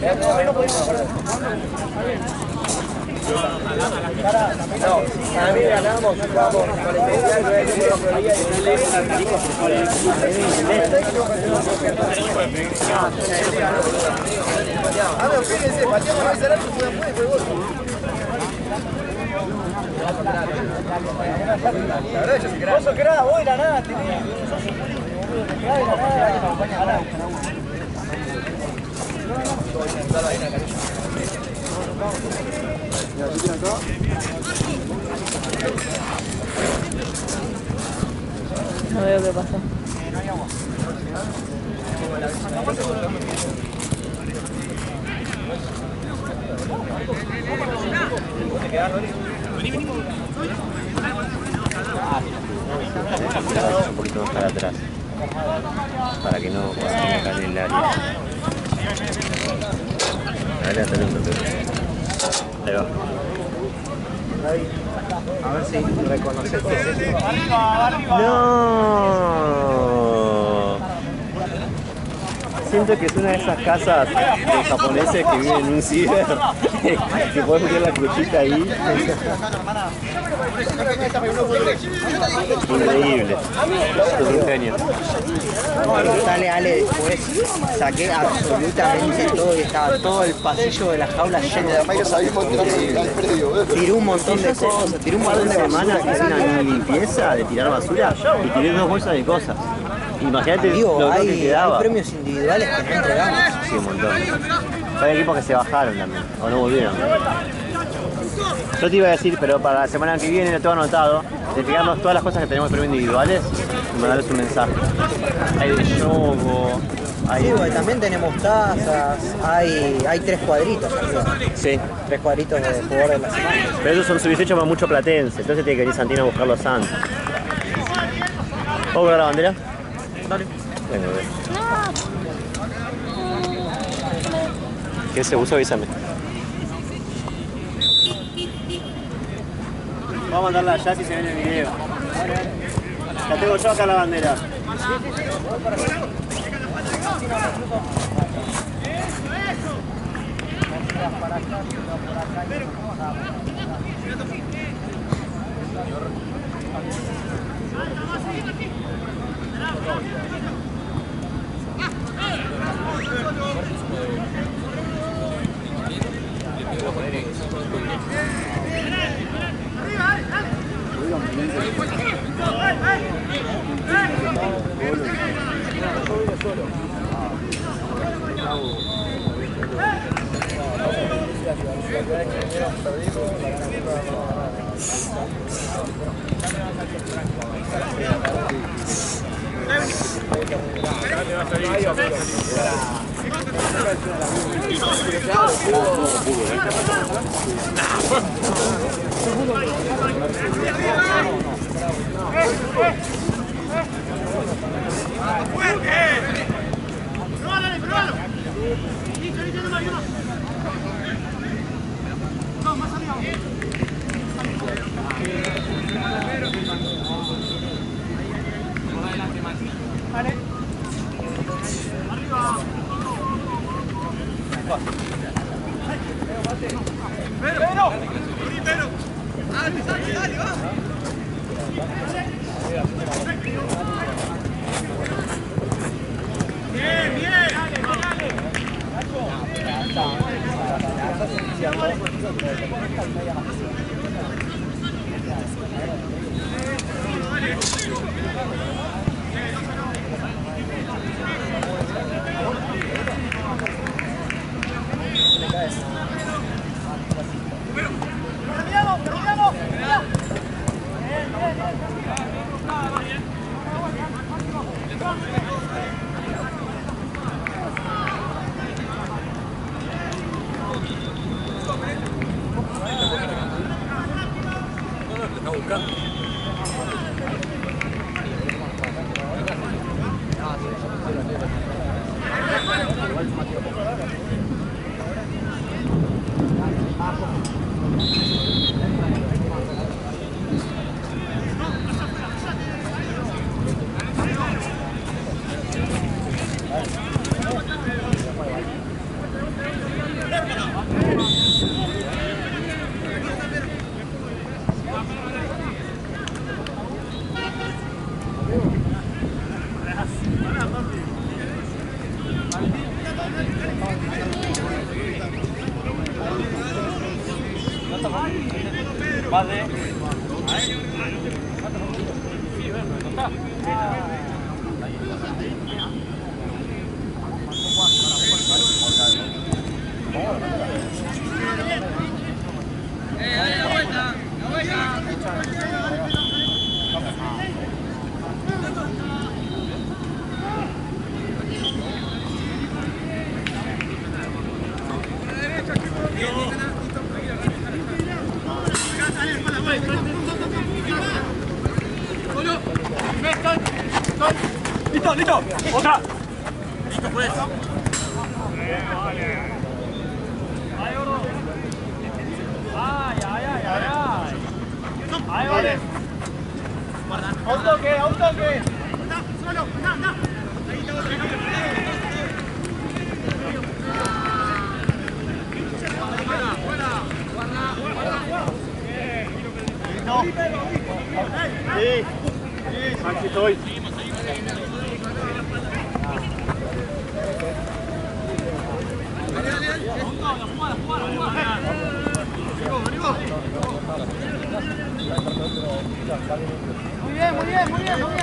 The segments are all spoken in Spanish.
No, a mí ganamos, vamos, con el especial, no es el otro día fíjense, pateamos a ese arco, se da fue gol. Vos sos crack, vos y la nada tenés. No veo qué pasa. Un poquito más para atrás, para que no acá en el área. Ahora está un toque. Ahí va. A ver si reconoces qué es esto. ¡No! Siento que es una de esas casas de japoneses que viven en un ciber, que puedes meter la cuchita ahí. Increíble. Esto es un genio. Dale, Ale, después saqué absolutamente todo y estaba todo el pasillo de la jaula lleno de tiró un montón de cosas, tiró un montón de Semanas que hice una limpieza de tirar basura y tiré 2 bolsas de cosas. Imagínate lo que quedaba. Hay premios individuales que no entregamos. Sí, un montón. Hay equipos que se bajaron también, o no volvieron. Yo te iba a decir, pero para la semana que viene lo tengo anotado, de fijarnos todas las cosas que tenemos de premios individuales y mandarles un mensaje. Hay de yogo, hay... Sí, porque también tenemos tazas, hay 3 cuadritos arriba. Sí. 3 cuadritos de jugador de la semana. Pero esos son subhechos para mucho platense, entonces tiene que venir Santino a buscarlos antes. ¿Puedo ver la bandera? Dale. Venga, a ver. ¿Qué se usa? Avísame. Vamos a mandarla allá si se ve en el video. La tengo yo acá la bandera. ¡Listo, listo! ¡Otra! ¡Listo, pues! ¡Ay, ay, ay, ay! ¡Ahí vale! ¡A un toque, a un toque! ¡Solo! ¡Anda, anda! Sí, aquí estoy. Muy bien, muy bien, muy bien, muy bien.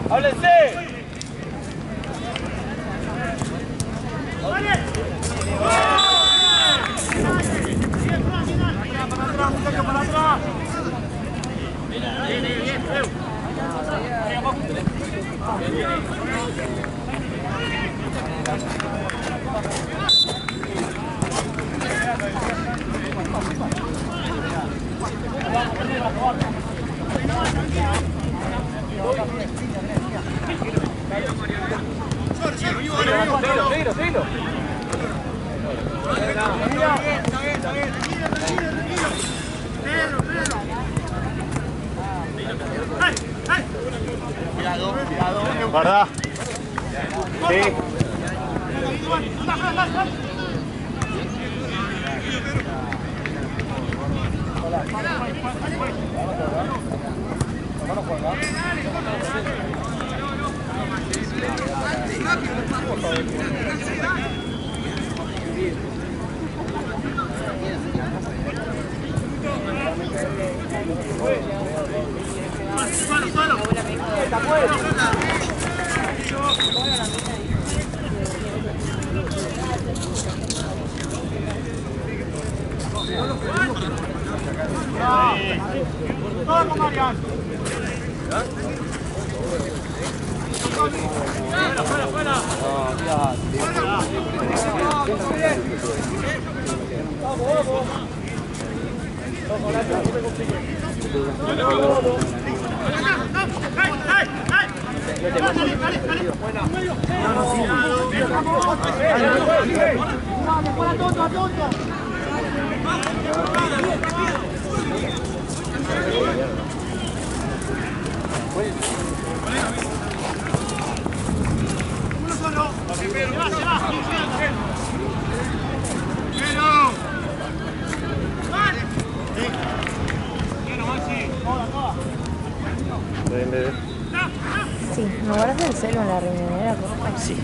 ¡Háblense! ¡Para atrás! Seguilo. Cuidado. ¿Guarda? Sí. ¡Vamos, Marian! ¡Fuera! Sí, ¿me guardas el celo en la riñonera, por favor? Sí.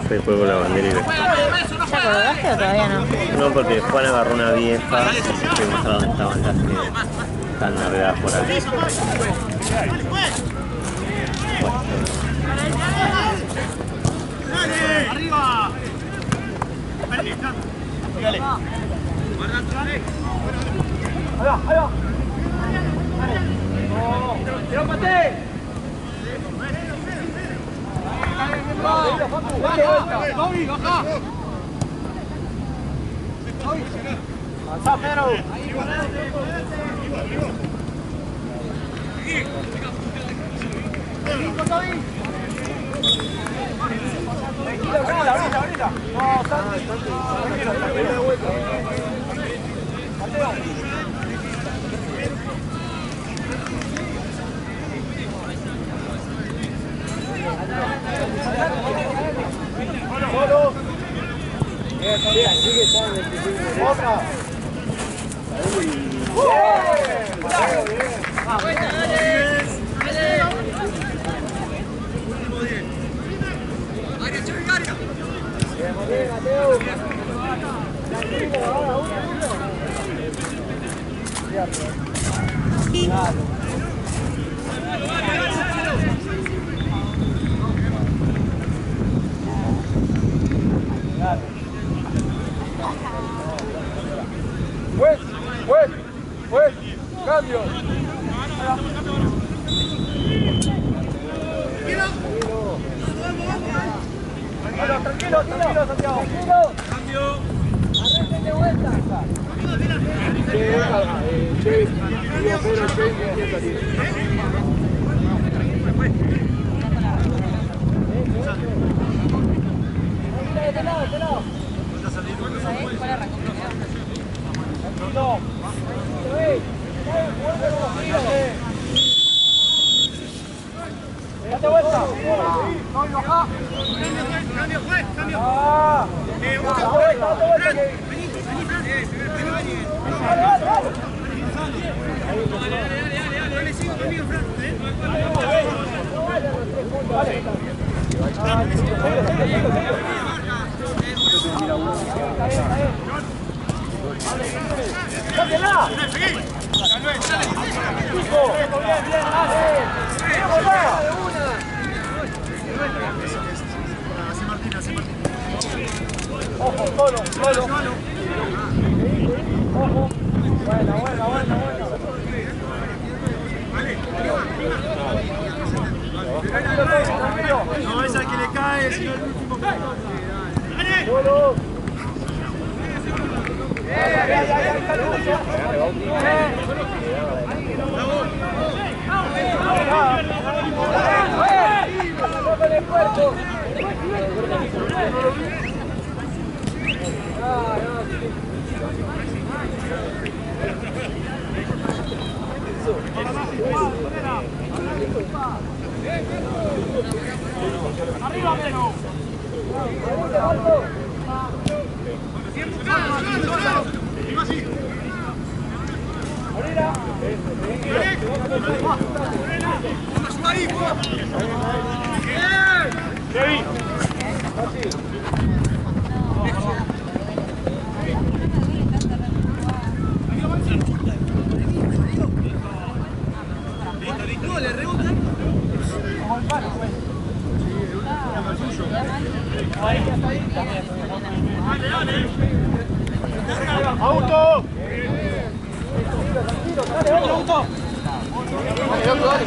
Fue juego la bandera y ¿Ya colgaste o todavía no? no, porque Juan agarró una vieja y fuimos a donde estaban las que están largadas por ahí. ¡Arriba! Dale. Ahí va. ¡Tira, Pate! ¡Bobby, baja! ¡Avanzá, Pedro! Ahorita. No, Santi. Solo. Bien, sigue otra. Bien, Mateo. Pues, cambio. Tranquilo, Santiago. Cambio. Arranquen de vuelta. Date vuelta. Cambio, juez, cambio. Date vuelta. Dale, sigo conmigo, Fran. ¡Cámbiala! Ojo, solo. Ojo. Buena. No es al que le cae, sino el último que cae. Solo. Arriba, Meno. ¡Auto! Tranquilo, dale, auto. Dale.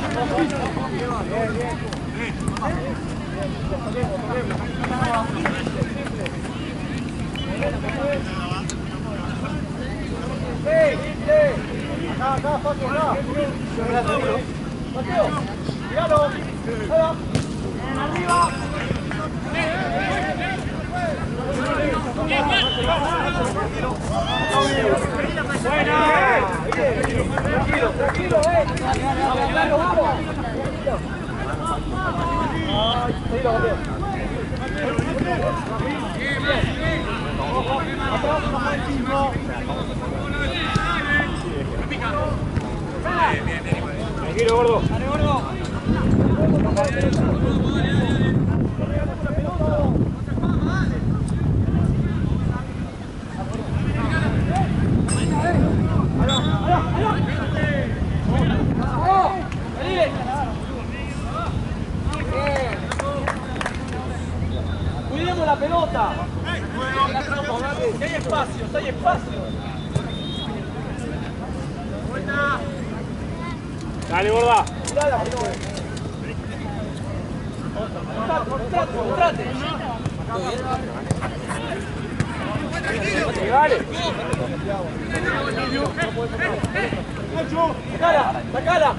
Tranquilo, gordo. Dale, gordo. Cuidemos la pelota. Hay espacio, hay espacio. Dale, gorda. Contrate. Dale. Sacala.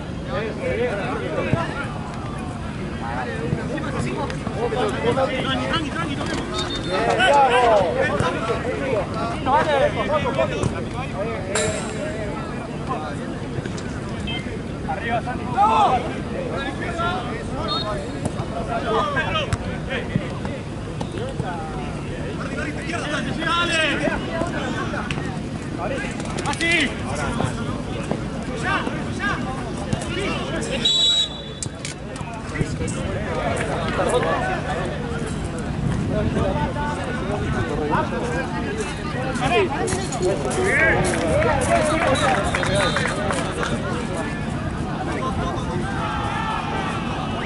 Arriba, Santi. Así.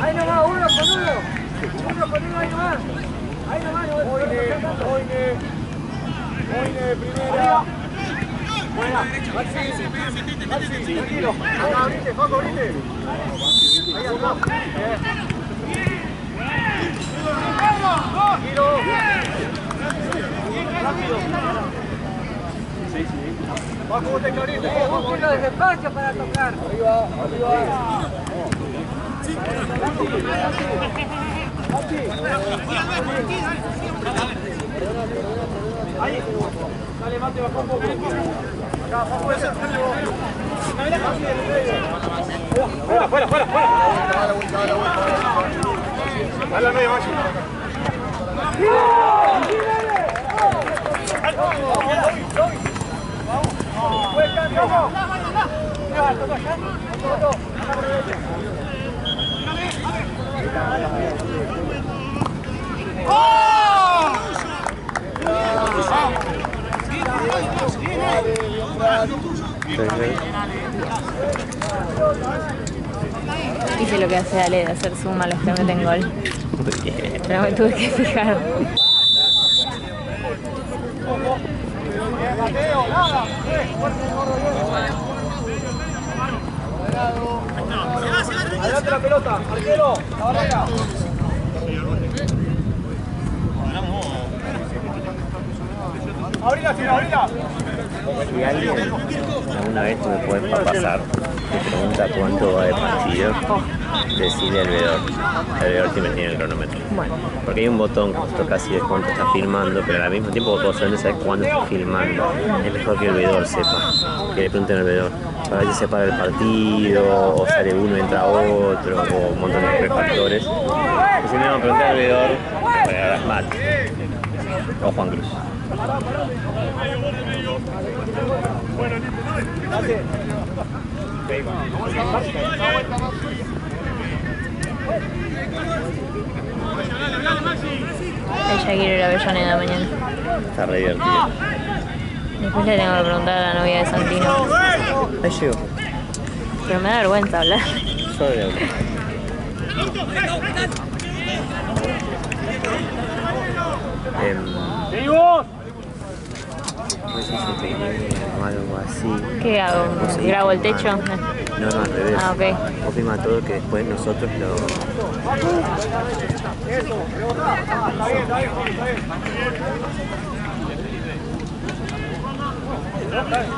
Ahí nomás, uno con uno, ahí nomás. Ahí nomás, Oine, primera. Buena, Maxi, tranquilo. Abrite, Paco, abrite. Ahí atrás. Giro. Rápido. Paco, vos te clarito. Búsquenlo desde espacio para tocar. Arriba. Ahí. Dale, Mate, baja un poco. Acá, Paco, ese. Fuera. Dale la media, Maxi. Hice lo que hace Ale de hacer zoom a los que meten gol. Pero me tuve que fijar. Adelante la pelota, arquero, la barrera. Abrila. Si alguien alguna vez tú me puedes pasar, te pregunta cuánto va de partido, decirle al veedor. El veedor siempre tiene el cronómetro. Bueno, Porque hay un botón que toca así de cuánto está filmando, pero al mismo tiempo vos solamente sabés cuándo está filmando. Es mejor que el veedor sepa, que le pregunten al veedor. Para que se para el partido, o sale uno y entra otro, o un montón de factores. Si me van a preguntar al veedor, para Mate o Juan Cruz. ella quiere ir a Avellaneda mañana. Está re divertido. Después le tengo que preguntar a la novia de Santino. Ahí llegó. Pero me da vergüenza hablar. Yo le hablo. ¡Seguimos! No sé si se peinó o algo así. ¿Qué hago? ¿Grabo el techo? No, al revés. Ah, ok. Vos filma todo que después nosotros lo... Eso, rebotá. Está bien.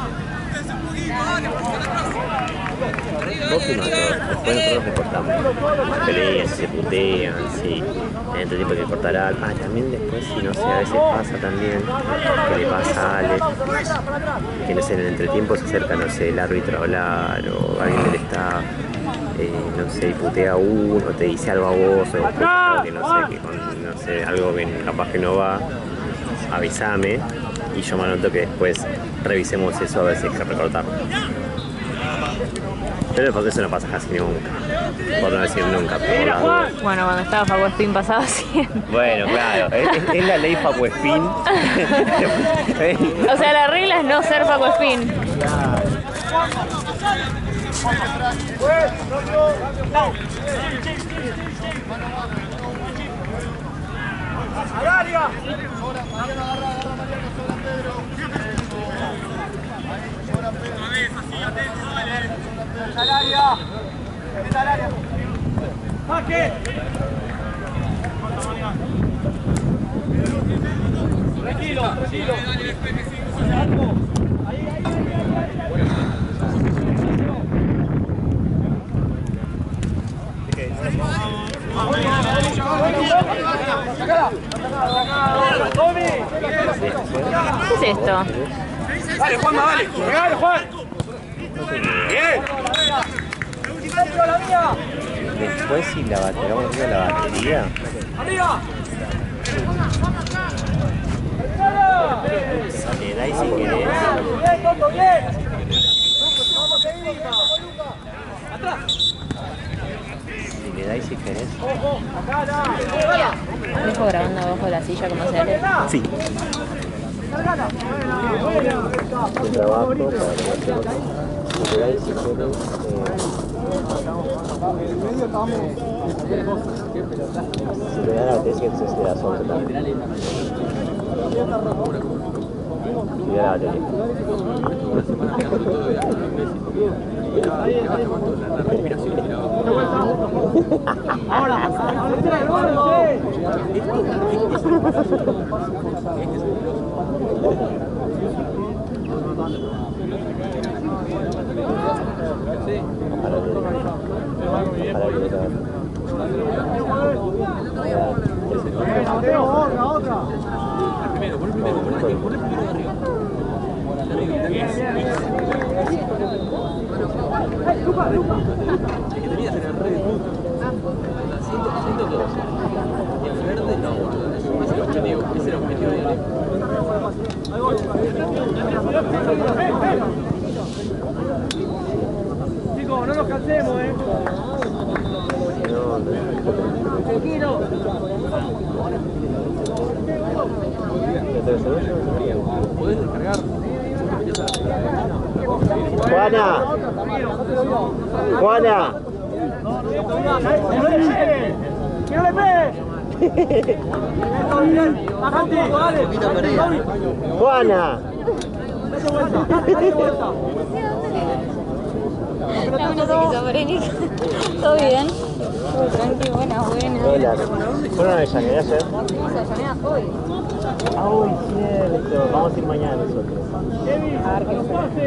Vos filmás todo, después nosotros recortamos. Peleas, se putean, sí. Hay otro tipo que cortará. También después, si no sé, a veces pasa también que le pasa a Ale, que no sé, en el entretiempo se acerca, no sé, el árbitro a hablar o alguien del staff, no sé, y putea a uno, te dice algo a vos, o que no sé, no sé, algo que capaz que no va, avísame y yo me anoto que después revisemos eso a ver si hay que recortar. Pero porque eso no pasa casi nunca. Por no decir nunca, por las dudas. Bueno, cuando estaba Facu Espín pasaba siempre. Bueno, claro, es la ley Facu Espín. O sea, la regla es no ser Facu Espín. Tranquilo, tranquilo. ¿Qué es esto? Dale, Juan, dale. Pegale, Juan. Bien. Después si la batería, vamos a la batería. Arriba. Si le dais si querés. Bien, Coco, bien. Vamos, seguimos. Atrás. Si le dais si querés. Acá, ¿Dejo grabando abajo de la silla como se hace? Sí. El trabajo para hacerlo. Si le dais si querés. Si le da la batería, entonces te das 11 también. Si le da la batería. ahora. Otra. Chicos, no nos cansemos, Tranquilo. ¿Podés descargar? Juana. Juana. ¡Que no le pegues! Baja un poco, dale. Juana. La esquizofrénica. ¿Todo bien? Tranqui, buena. Hola. ¿Fueron a Avellaneda ayer? Fuimos a Avellaneda hoy. Ay, cierto. Vamos a ir mañana nosotros. A ver qué pasa.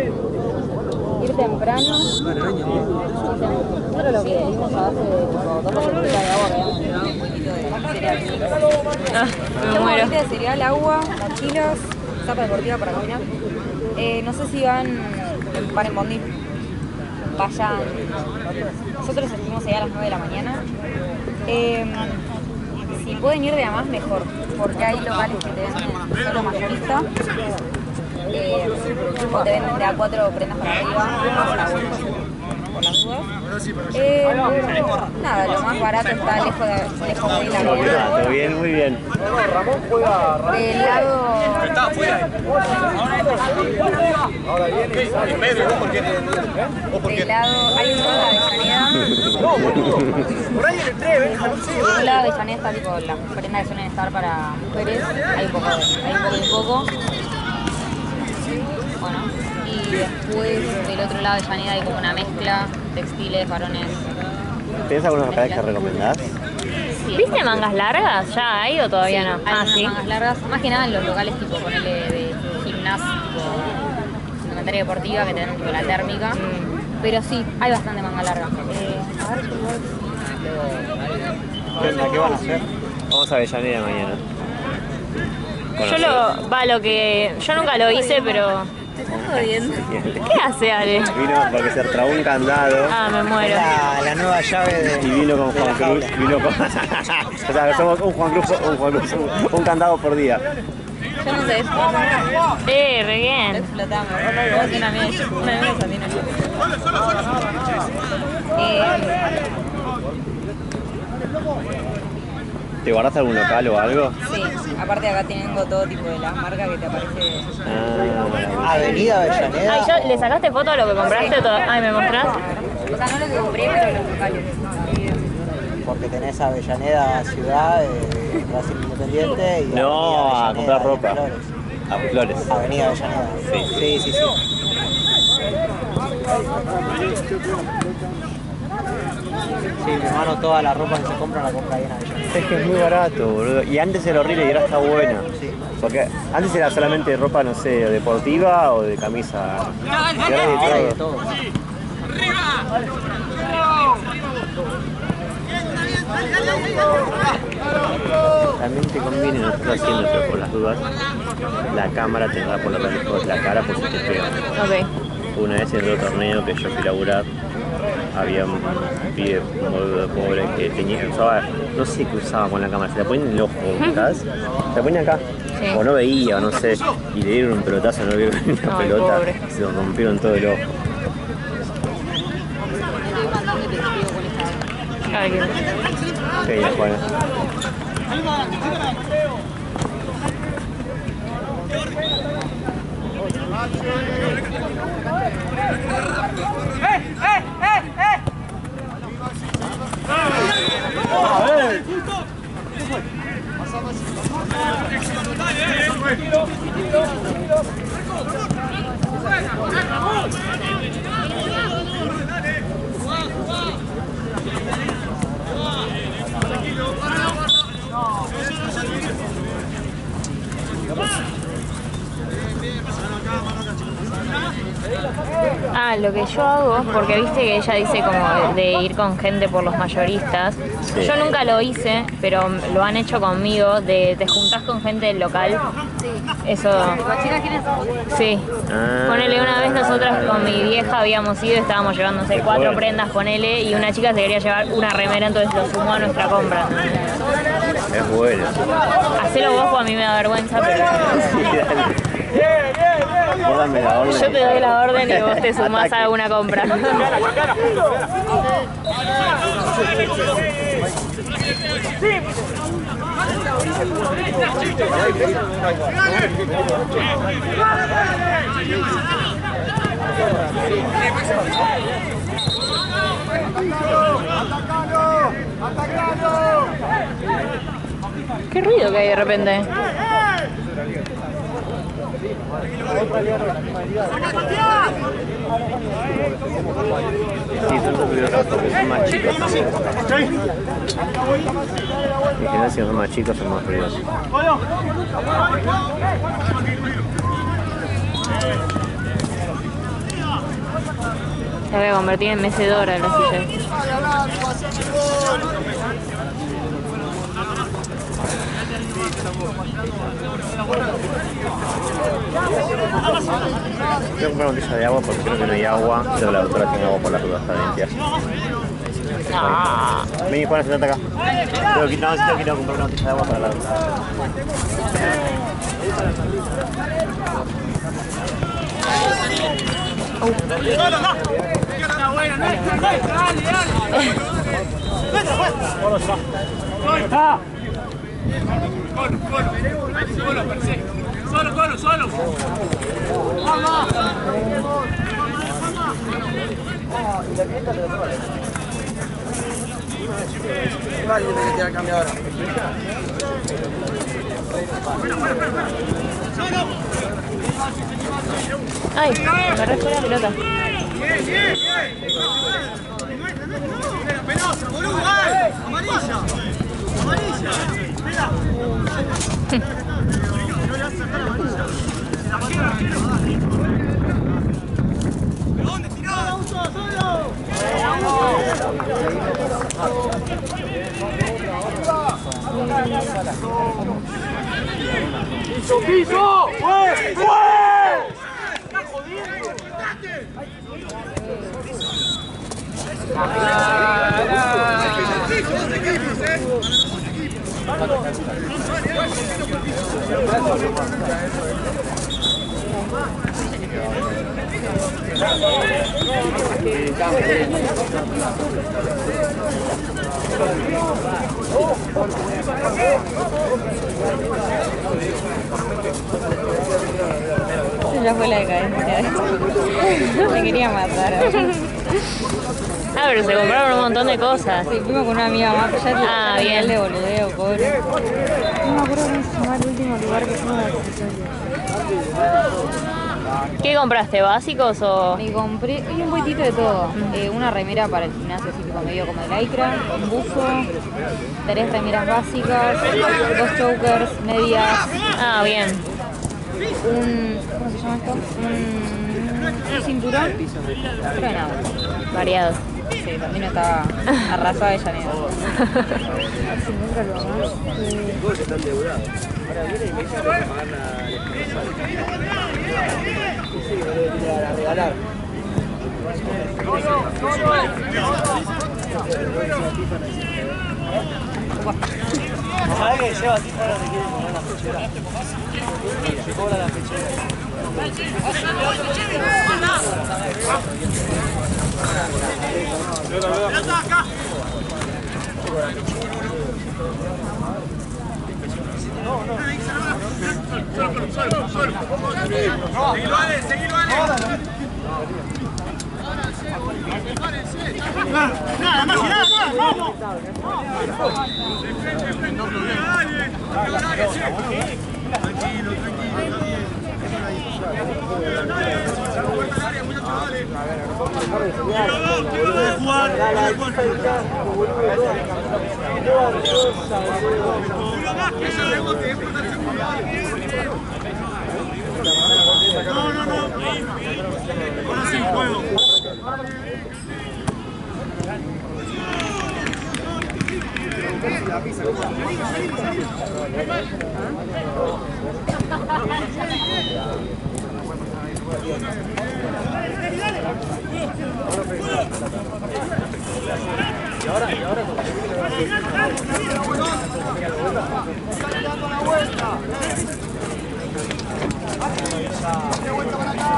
Ir temprano. Nosotros lo que dimos a base de 2 botecitas de agua que habíamos un poquito de cereal. Me muero. De cereal, agua, chilos, zapa deportiva para caminar. No sé si van en bondi. Vayan. Nosotros estuvimos allá a las 9 de la mañana. Si pueden ir de a más, mejor, porque hay locales que te venden solo mayorista, o te venden de a 4 prendas para arriba, por las dudas. Nada, lo más barato está lejos de la vida. Todo bien, muy bien. Ramón juega. Del lado... Está afuera. Ahora viene. Pedro, ¿vos por qué? Del lado... Hay un lado de Avellaneda. No, boludo. Por ahí en el tren, Benja, no sé. De un lado de Avellaneda está tipo las prendas que suelen estar para mujeres. Hay un poco y poco. Bueno, y después del otro lado de Avellaneda hay como una mezcla, textiles, varones. ¿Tienes algunos locales que recomendás? Sí. ¿Viste mangas largas? ¿Ya hay o todavía no? Hay unas mangas largas, más que nada en los locales tipo ponele de gimnasio, tipo, indumentaria deportiva que tenemos tipo la térmica. Pero sí, hay bastante manga larga. A ver, ¿Qué onda? ¿Qué van a hacer? Vamos a Avellaneda mañana. Yo nunca lo hice, pero... te estás jodiendo. ¿Qué hace Ale? Vino porque se trabó un candado. Ah, me muero. La nueva llave de... Y vino con Juan Cruz, vino con... o sea, somos un Juan Cruz, un candado por día. Yo no sé eso. Re Lo bien. explotamos. Vos una amiga también allí. ¿Te guardaste algún local o algo? Sí, aparte acá tengo todo tipo de las marcas que te aparece. Avenida Avellaneda. Ay, ¿le sacaste foto a lo que compraste? Ay, ¿me mostrás? O sea, no lo que compré, pero los locales. Porque tenés Avellaneda Ciudad, Brasil Independiente y No, Avenida a comprar Avellaneda ropa. de Flores. A Flores. Avenida Avellaneda. Sí. Sí, mi hermano toda la ropa que se compra la compra ahí en Avellaneda. Es que es muy barato, boludo. Y antes era horrible y ahora está bueno. Sí. Porque antes era solamente ropa, no sé, deportiva o de camisa. Y ahora hay Ahora hay de de todo. todo. También te conviene, no estás haciendo, pero por las dudas, la cámara te da por la cara por si te pega. Ok. Una vez en otro torneo que yo fui a laburar, había un pibe boludo pobre que usaba, no sé qué usaba con la cámara, se la ponía en el ojo, ¿sabes? Se la ponía acá, Sí. o no veía, o no sé, y le dieron un pelotazo, no vio una Ay, pelota, pobre. se lo rompieron todo el ojo. Ay, qué... Genial, Juana. Ah, lo que yo hago, porque viste que ella dice como de ir con gente por los mayoristas. Sí. Yo nunca lo hice, pero lo han hecho conmigo, de te juntás con gente del local. Eso, ¿Las chicas quieren? sí. Ah. Ponele, una vez nosotras con mi vieja habíamos ido, estábamos llevando, no sé, 4 bueno. prendas, ponele, y una chica se quería llevar una remera, entonces lo sumó a nuestra compra. Es bueno. Hacelo vos, pues a mí me da vergüenza, pero Sí, dale. Vos dame la orden. yo te doy la orden y vos te sumás Ataque. a alguna compra. Qué ruido que hay de repente. Sí, son peligrosos porque son más chicos también. En general, si son más chicos, son más peligrosos. Te voy a convertir en mecedora la silla. Voy a comprar una botella de agua porque creo que no hay agua. Pero la doctora tiene agua por las dudas, está limpia. Ah, Vení, Juana, sentate acá. Tengo que ir a comprar una botella de agua para la doctora. Solo. Vale, tiene que tirar el cambio ahora. ay, me rascó la pelota. Penosa, boludo, amarilla. Mira. ¡Piso! ¡Fue! ¡Fue! Ya fue la decadencia. Me quería matar. Ah, pero se compraron un montón de cosas. Sí, fuimos con una amiga más, ya te Ah, bien. de boludeo, pobre. No me acuerdo cómo se llama el último lugar que fuimos. ¿Qué compraste? ¿Básicos o...? Me compré un poquitito de todo. Una remera para el gimnasio, así tipo medio como de lycra, un buzo, 3 remeras básicas, 2 chokers, medias, Ah, bien. ¿cómo se llama esto? Un cinturón, pero nada. Variado. Sí, también estaba arrasada de llanera. Si no entra algo más. ¿Sabes que lleva así para que quiere comer la pechera? Mira, cobra la pechera. Seguilo, Ale, seguilo, Ale. Nada, más y nada, vamos. Tranquilo, tranquilo. No, no, no. Ahora sí, juego.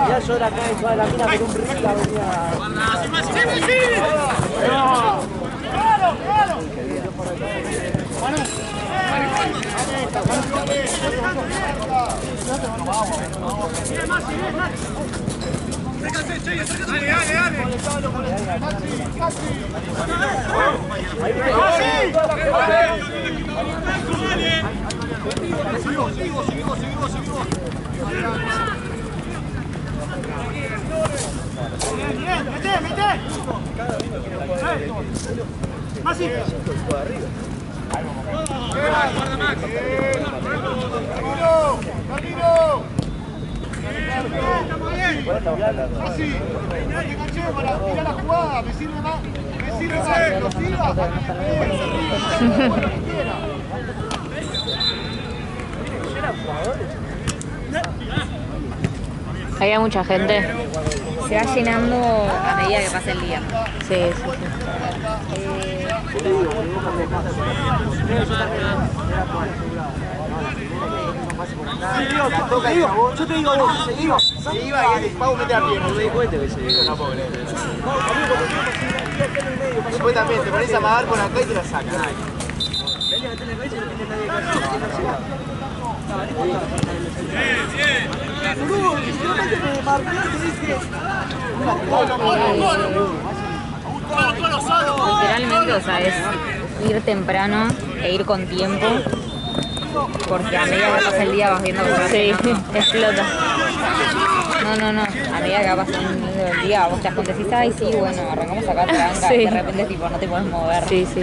Ya yo la cae toda la mina con un rica venía. ¡Claro, claro! Dale, dale, dale. Mete, mete. Más sí. Camino. Así, me enganché para tirar la jugada, me sirve más, que lo siga, Había mucha gente. Se va llenando a medida que pasa el día. Sí, sí, sí. Yo te digo a vos, se iba y el pavo mete la pierna, no me di cuenta que se iba. No puedo creer. Después también te pones a amagar con acá y te la sacan. Venía a meterle la cabeza y no tiene nadie Literalmente, o sea, es ir temprano e ir con tiempo, porque a medida que pasa el día vas viendo que Sí, explota. No, a medida que va pasando el día vos te das cuenta y decís, ay sí, bueno, arrancamos acá tranca, Sí. y de repente tipo no te podés mover. Sí, sí.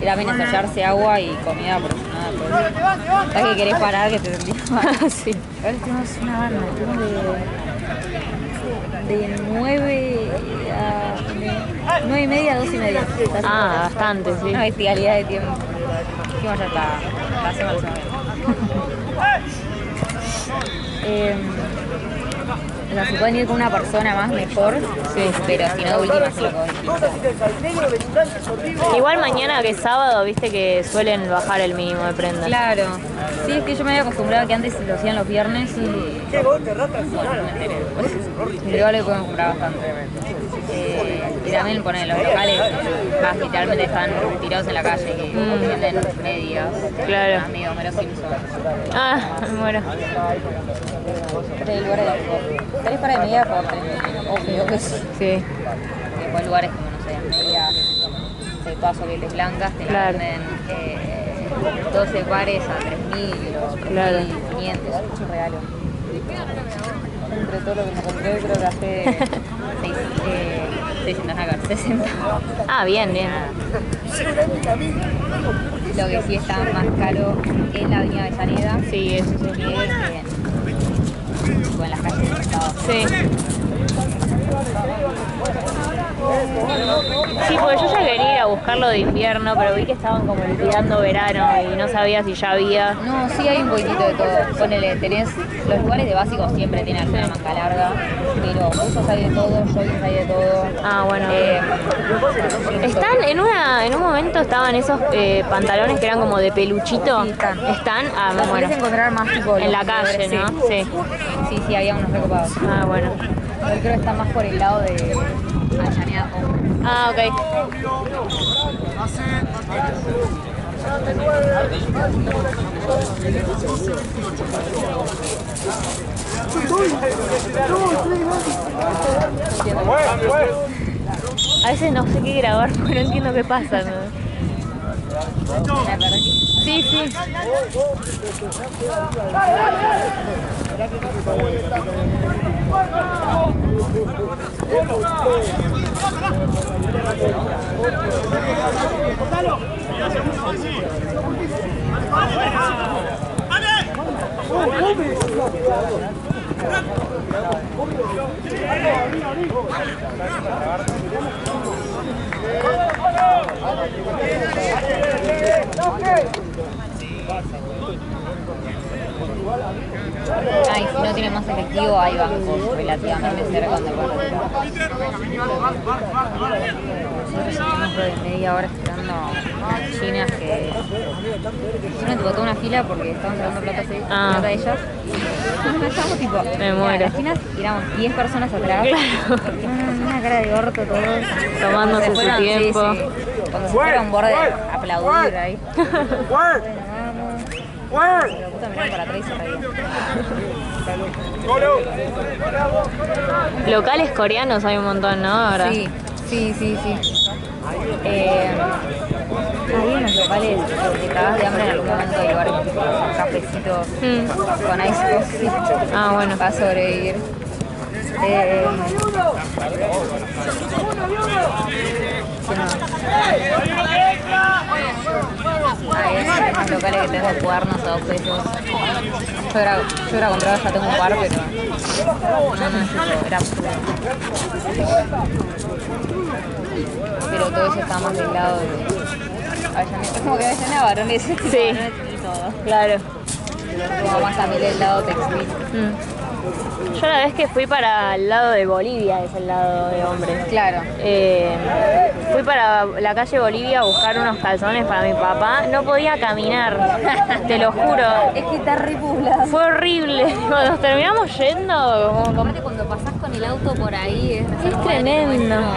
Y también ensayarse agua y comida aproximada. ¿Sabes que querés parar que te sentís mal? Sí. Ahora tenemos una banda, de 9 a 9 y media a 2 y media. Ah, bastante, sí. Una bestialidad de tiempo. Dijimos ya está, la hacemos la semana. No, si pueden ir con una persona más, mejor. Sí. Pero si no, de última se lo cogen. Igual mañana que es sábado, viste que suelen bajar el mínimo de prendas. Claro. Sí, es que yo me había acostumbrado a que antes lo hacían los viernes y... Igual le pueden comprar bastante. Y también ponen los locales, más literalmente están tirados en la calle, que venden medias. Claro. Amigo, Homero Simpson. Ah, me muero. Hay lugares de... ¿Tenés para de media por 3.000? Obvio que sí. Sí. Después lugares como, no sé, medias de todas sobreles blancas, te Claro. venden 12 pares a 3.000 o 3.500, Claro. es un regalo. Entre todo lo que me compré, creo que gasté 600 nacas, 60. Ah, bien, bien. Lo que sí está más caro es la avenida Avellaneda. Sí, eso sí. Que es en las calles del estado. Sí. Sí, porque yo ya quería ir a buscarlo de invierno, pero vi que estaban como liquidando verano y no sabía si ya había. No, sí hay un poquitito de todo. Ponele, tenés los lugares de básicos siempre tienen alguna manga larga, pero buzos hay de todo, joggings hay de todo. Ah, bueno. Están en un momento estaban esos pantalones que eran como de peluchito. Sí, están. Ah, Los bueno. podés encontrar más tipo En la los calle, sí. ¿no? Sí. Sí, había unos recopados. Ah, bueno. Yo creo que está más por el lado de Avellaneda. Ah, ok. A veces no sé qué grabar porque no entiendo qué pasa, ¿no? Me perdí. Sí, sí. Ay, si no tiene más efectivo, hay bancos relativamente cerca donde pueden retirar. Nosotros estamos de media hora esperando chinas que... Hicieron tipo toda una fila porque estaban sacando plata de ellas. Y estamos tipo... Me muero. Las chinas éramos 10 personas atrás. Una cara de orto todos. Tomándose Cuando se su tiempo. Sí, sí. Cuando se fueron a un borde a aplaudir ahí. Pero puta miraban para atrás y se reían. Locales coreanos hay un montón, ¿no? Ahora. Sí. Había unos locales que te cagas de hambre en algún momento, hay lugares con cafecitos con ice coffee. Ah, bueno. Para sobrevivir. Hay unos locales que tenés de cuernos a 2 pesos. Yo era comprado, ya tengo un par, pero no es eso, era absurdo. Pero todo eso está más del lado de Avellaneda. Es como que Avellaneda varones y todo. Claro. Como más también del lado textil. Yo la vez que fui para el lado de Bolivia, es el lado de hombres. Claro. Fui para la calle Bolivia a buscar unos calzones para mi papá. No podía caminar, te lo juro. Es que está re poblado. Fue horrible. Cuando nos terminamos yendo, como... Aparte cuando pasás con el auto por ahí Es tremendo. No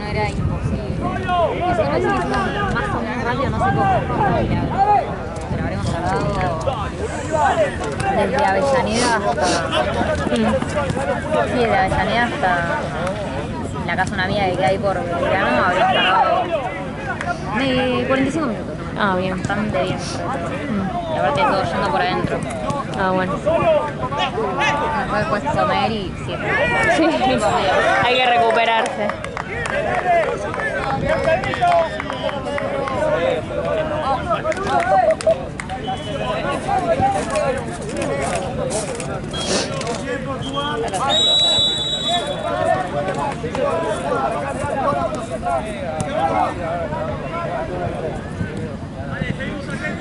era imposible. Y si no es más o menos rápido, no sé cómo. Pero habremos tardado desde Avellaneda hasta... Sí, de Avellaneda hasta la casa de una amiga que hay por Belgrano, habremos tardado 45 minutos. Ah, bien. Bastante bien. Y aparte todo yendo por adentro. Ah, bueno. Después comer y 7. Sí, hay que recuperarse.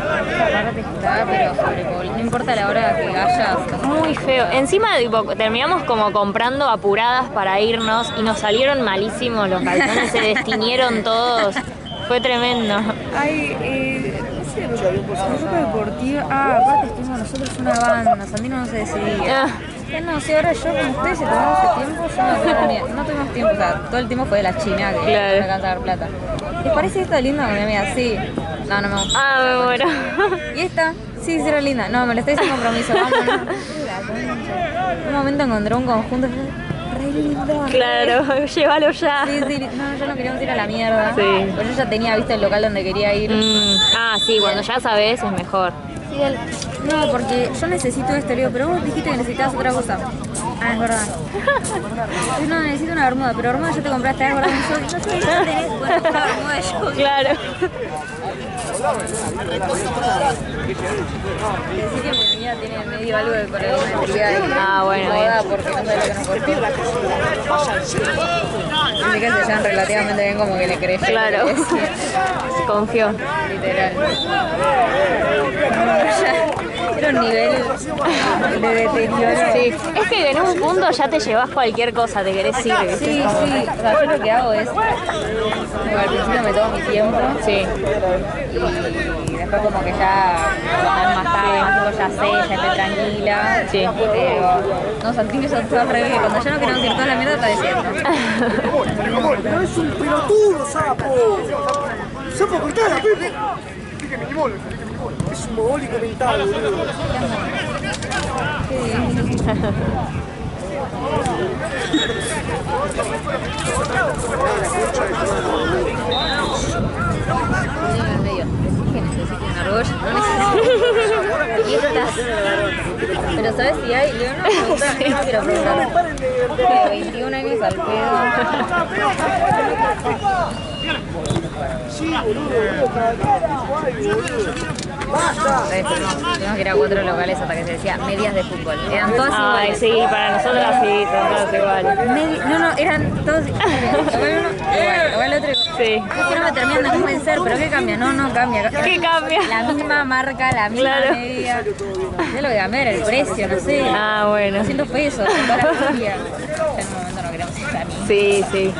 Aparte está, pero no importa la hora que vayas. Muy feo. Encima tipo, terminamos como comprando apuradas para irnos y nos salieron malísimos los calzones, se destiñeron todos. Fue tremendo. Ay, no sé, ropa deportiva. Aparte estuvimos nosotros una banda, Sandino no se decidía. No sé, ahora yo como ustedes se tomaron ese tiempo, yo no tuvimos tiempo, o sea, todo el tiempo fue de la China que no alcanza a dar plata. ¿Les parece esta linda? Mi amiga, sí. No, no me gusta. Me muero. ¿Y esta? Sí, sí era linda. No, me lo estoy haciendo compromiso, vámonos. Un momento encontré un conjunto re lindo. Claro, llévalo ya. Sí, sí, no, ya no queríamos ir a la mierda. Sí. Pues yo ya tenía visto el local donde quería ir. Sí, cuando ya sabes es mejor. Sí, no, porque yo necesito esto, le digo, pero vos dijiste que necesitabas otra cosa. Es verdad. Yo no necesito una bermuda, pero bermuda ya te compraste, es verdad. Yo no sé, ya tenés una bermuda de yo. Claro. Decir que mi amiga tiene medio algo de colorimetría y bueno, moda bien. porque no sabe lo que nos cuesta. Dice que se llevan relativamente bien, como que le creyó. Claro. Confió. Literal. Era un nivel de deterioro. Sí, es que en un punto ya te llevas cualquier cosa, te querés ir. ¿viste? Sí, sí. O sea, yo lo que hago es, como al principio me tomo mi tiempo. Sí. Y después como que ya, cuando es más tarde, más tipo ya sé, ya estoy tranquila. Sí. No, Santini es todo al revés. Cuando ya no queremos ir toda la mierda, está diciendo. Pero es un pelotudo, sapo. Sapo, cortala, Pepe. Fíjate mi bol. Es un mogólico mental, boludo. Y estas. Pero ¿sabes si hay? Leo, no quiero preguntar. 21 años al pedo. Sí, boludo, Tuvimos que ir a 4 locales hasta que se decía medias de fútbol. Eran todas iguales. Sí, para nosotros sí, son todas iguales. No, eran todos igual otro. Sí. No me terminan de convencer, pero ¿qué cambia? No cambia. ¿Qué cambia? La misma marca, la misma media. Es lo que cambia era el precio, no sé. Bueno. 200 pesos, toda la familia. Ya en un momento no queremos estar ni. Sí, sí.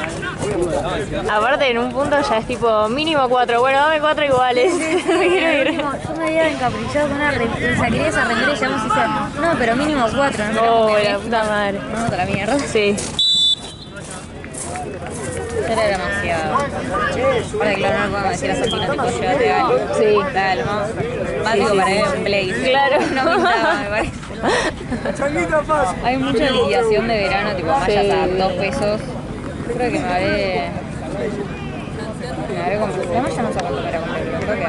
Aparte en un punto ya es tipo mínimo 4. Bueno, dame 4 iguales. Me quiero ir. Yo me había encaprichado con una remera, o sea, quería esa remera y llamamos y decía, no, pero mínimo 4. Oh, la puta madre. No, otra mierda. Sí. Era demasiado. Para que claro, no le podemos decir a Santino, tipo, llévate algo. Sí. Dale, más básico para ir en Blaze. Claro. No pintaba, me parece. Hay mucha liquidación de verano, tipo mallas a 2 pesos. Creo que me habré comprado. La malla no sé cuánto me era compré, pero creo que a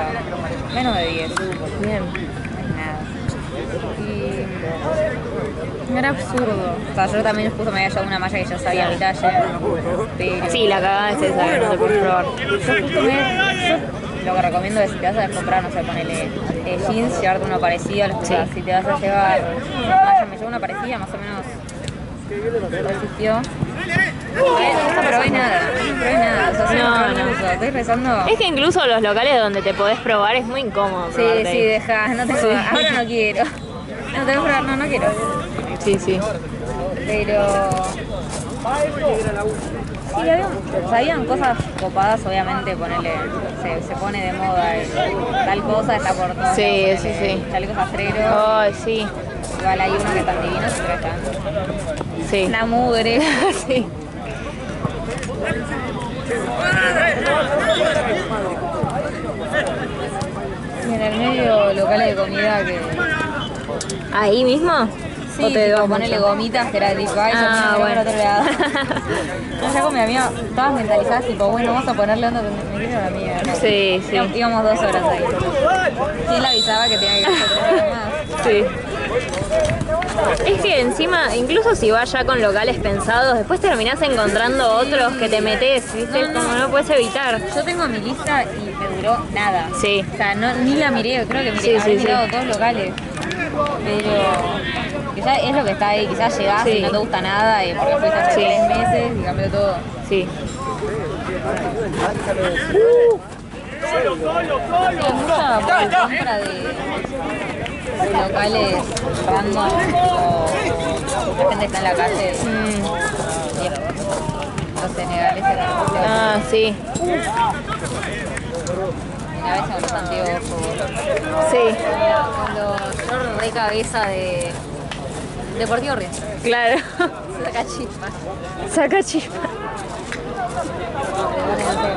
menos de 10. Bien. Nada. Y era absurdo. O sea, yo también justo me había llevado una malla que ya sabía mi talle. Pero Sí, la cagada es esa, que no te puedes probar. yo justo lo que recomiendo es si te vas a comprar, no sé, ponele jeans, llevarte uno parecido a los que si te vas a llevar malla, me llevo una parecida, más o menos resistió. No probé nada, o sea, No. estoy rezando. Es que incluso los locales donde te podés probar es muy incómodo. Sí, probarte. sí, deja, no te jodas. Ahora no quiero. No te voy a probar, no quiero. Sí, sí. Pero sí, habían cosas copadas, obviamente, ponerle, se pone de moda tal cosa está por todo. Sí, sí, sí. Chalecos astreros. Ay, sí. Igual hay unos que están divinos, pero están Sí. una mugre. Sí. Y en el medio locales de comida que ¿Ahí mismo? sí, ¿O te tipo, vas ponele mucho? gomitas que era tipo, ay, yo bueno. por otro lado. Yo ya con mi amiga, todas mentalizadas, tipo, bueno, vamos a ponerle onda, me quiero a la mía. ¿No? Sí, sí. Íbamos 2 horas ahí. ¿Quién le avisaba que tenía que ir 3 horas más? Sí. Es que encima, incluso si vas ya con locales pensados, después terminás encontrando otros que te metes, ¿viste? Como no puedes evitar. Yo tengo mi lista y me duró nada. Sí. O sea, ni la miré, creo que Sí, habré sí, mirado sí. todos locales. Pero quizás es lo que está ahí, quizás llegás Sí. y no te gusta nada y porque fuiste hace 3 meses y cambió todo. Sí. mucha compra de locales random o de gente está en la calle. Los senegaleses. Ah, sí. A veces con los anteojos. Sí, Con los shorts de cabeza de Deportivo Río. claro. Saca chispas. Saca chispa.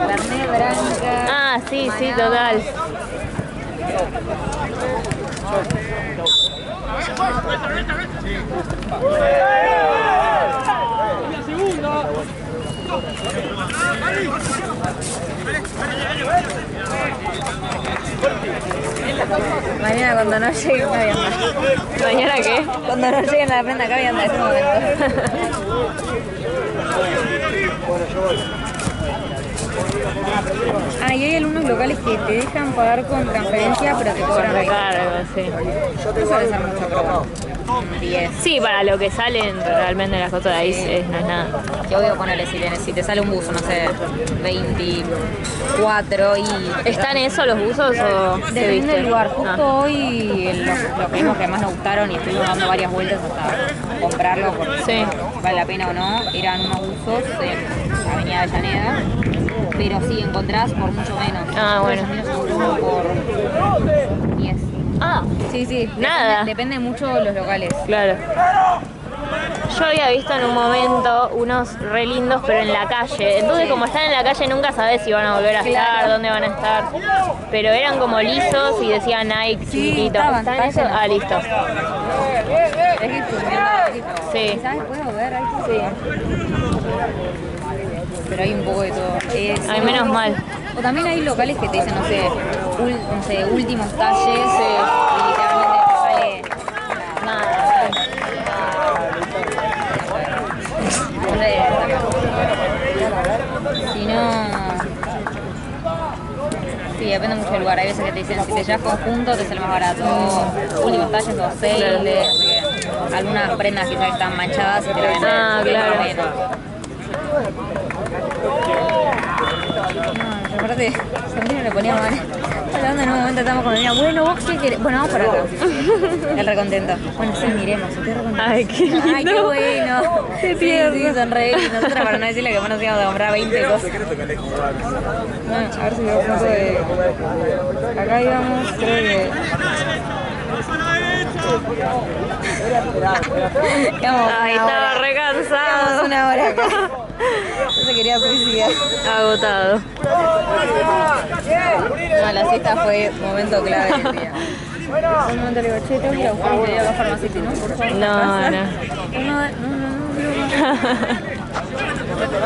Carne branca. Ah, sí, sí, total. Mañana cuando no llegue una vianda. ¿Mañana qué? Cuando no lleguen a la prenda acá vianda, en ese momento. Ah, y hay algunos locales que te dejan pagar con transferencia, pero te cobran Recargo, sí. Eso debe ser mucho, pero bueno. 10. Sí, para lo que salen realmente las cosas de ahí no es nada. Yo voy a ponerle si te sale un buzo, no sé, 24 y... ¿Están eso los buzos o qué Depende viste? del lugar. Justo Ah. hoy lo que vimos que más nos gustaron y estuvimos dando varias vueltas hasta comprarlo porque Sí. vale la pena o no, eran unos buzos en Avenida Avellaneda, pero sí encontrás por mucho menos. Ah, bueno. Uno por 10. Ah, Sí, sí. Nada. Depende mucho de los locales. claro. Yo había visto en un momento unos re lindos, pero en la calle. Entonces, como están en la calle, nunca sabes si van a volver a estar, dónde van a estar. Pero eran como lisos y decían Nike chiquitito. estaban eso? llenos. Ah, listo. Es que estuve Sí. ¿Sabes? ¿Puedo ver ahí? Sí. Pero hay un poco de todo. Ay, menos mal. O también hay locales que te dicen, no sé, últimos talles y literalmente te sale Nada. Si no... Sí, depende mucho del lugar. Hay veces que te dicen, si te llevas conjunto te sale más barato. Últimos talles o sale, no sé qué. Algunas prendas quizás están manchadas y te lo venden. Ah, claro. No, aparte, Sandrina le ponía mal. Hablando en un momento estamos con ella, bueno, vos qué querés. Bueno, vamos para acá. El recontento. Bueno, sí, miremos, estoy recontento. Ay, qué lindo. Ay, qué bueno. Qué Sí, tierno. sí, sonreír. Y nosotras para no decirle que nos íbamos a comprar 20 cosas. Bueno, a ver si veo foto de... Acá íbamos, creo que... Ay, estaba re cansado. Una hora acá. No se quería suicidar. Agotado. No, la siesta fue momento clave del día. Un momento le digo, che, tengo que ir a buscar un pedido a la farmacia. ¿No? Por favor. No, no.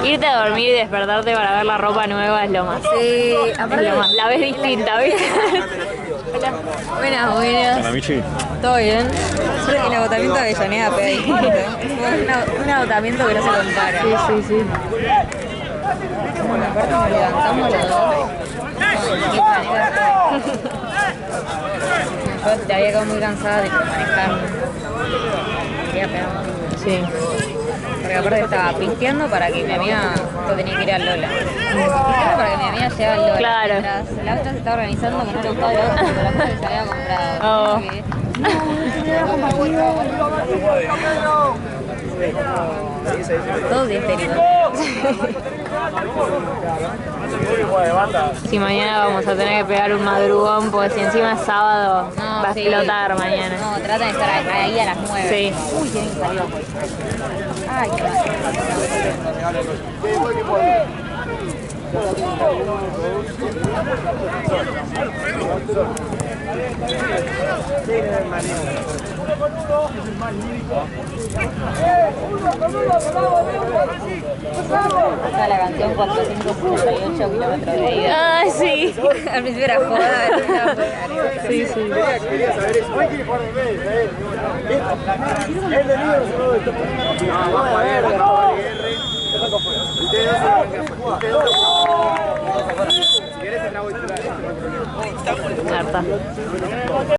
Irte a dormir y despertarte para ver la ropa nueva es lo más. Sí, Es aparte lo más. La ves distinta, ¿viste? buenas, buenas. Michi. ¿Todo bien? El agotamiento de Avellaneda pega distinto. Un agotamiento que no se compara. Sí, sí, sí. Bueno, aparte nos levantamos los dos. Qué manera. Yo te había quedado muy cansada de manejar. Quería pegar. Sí. Porque aparte estaba pisteando para que mi amiga, yo tenía que ir al Lola. Pisteando para que mi amiga llegue al Lola. Claro. Mientras la otra se estaba organizando que no le gustaba el auto, pero la cosa que se había comprado. Oh. Así que, no, se me había compartido. Todos histéricos. Si mañana vamos a tener que pegar un madrugón, porque si encima es sábado, No, va a sí. explotar mañana. No, trata de estar ahí a las 9. Sí. Uy, tienen que salir. Ay, qué mal. Esa la canción 458 kilómetros de ida. Ay, sí. Al principio era joda, Sí, sí. Quería saber eso. ¿Cuál quiere jugar de vez? Es de líder, no, vamos a ver. Ustedes dos se Si querés, te trago titular. Harta.